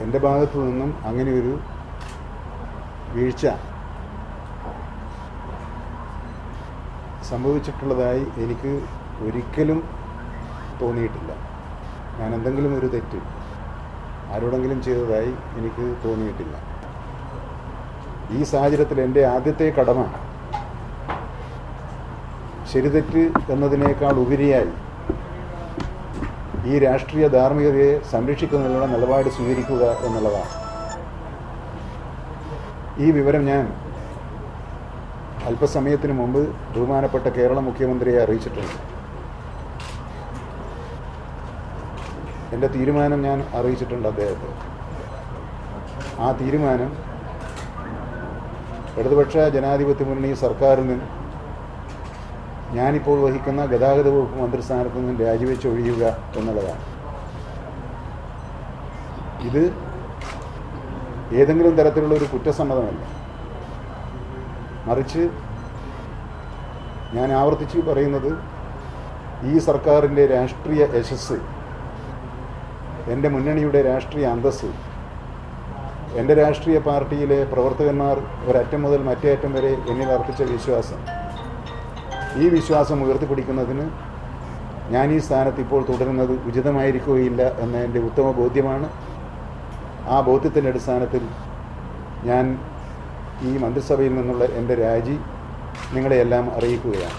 എൻ്റെ ഭാഗത്തു നിന്നും അങ്ങനെയൊരു വീഴ്ച സംഭവിച്ചിട്ടുള്ളതായി എനിക്ക് ഒരിക്കലും തോന്നിയിട്ടില്ല. ഞാൻ എന്തെങ്കിലും ഒരു തെറ്റ് ആരോടെങ്കിലും ചെയ്തതായി എനിക്ക് തോന്നിയിട്ടില്ല. ഈ സാഹചര്യത്തിൽ എൻ്റെ ആദ്യത്തെ കടമ ശരിതെറ്റ് എന്നതിനേക്കാൾ ഉപരിയായി ഈ രാഷ്ട്രീയ ധാർമ്മികതയെ സംരക്ഷിക്കുന്നതിനുള്ള നിലപാട് സ്വീകരിക്കുക എന്നുള്ളതാണ്. ഈ വിവരം ഞാൻ അല്പസമയത്തിന് മുമ്പ് ബഹുമാനപ്പെട്ട കേരള മുഖ്യമന്ത്രിയെ അറിയിച്ചിട്ടുണ്ട്. എൻ്റെ തീരുമാനം ഞാൻ അറിയിച്ചിട്ടുണ്ട് അദ്ദേഹത്തെ. ആ തീരുമാനം ഇടതുപക്ഷ ജനാധിപത്യ മുന്നണി സർക്കാരിന് ഞാനിപ്പോൾ വഹിക്കുന്ന ഗതാഗത വകുപ്പ് മന്ത്രിസ്ഥാനത്ത് നിന്നും രാജിവെച്ച് ഒഴിയുക എന്നുള്ളതാണ്. ഇത് ഏതെങ്കിലും തരത്തിലുള്ള ഒരു കുറ്റസമ്മതമല്ല, മറിച്ച് ഞാൻ ആവർത്തിച്ച് പറയുന്നത് ഈ സർക്കാരിൻ്റെ രാഷ്ട്രീയ യശസ്സ്, എൻ്റെ മുന്നണിയുടെ രാഷ്ട്രീയ അന്തസ്സ്, എൻ്റെ രാഷ്ട്രീയ പാർട്ടിയിലെ പ്രവർത്തകന്മാർ ഒരറ്റം മുതൽ മറ്റേ അറ്റം വരെ എന്നിൽ അർപ്പിച്ച വിശ്വാസം, ഈ വിശ്വാസം ഉയർത്തിപ്പിടിക്കുന്നതിന് ഞാൻ ഈ സ്ഥാനത്ത് ഇപ്പോൾ തുടരുന്നത് ഉചിതമായിരിക്കുകയില്ല എന്ന എൻ്റെ ഉത്തമ ബോധ്യമാണ്. ആ ബോധ്യത്തിൻ്റെ അടിസ്ഥാനത്തിൽ ഞാൻ ഈ മന്ത്രിസഭയിൽ നിന്നുള്ള എൻ്റെ രാജി നിങ്ങളെയെല്ലാം അറിയിക്കുകയാണ്.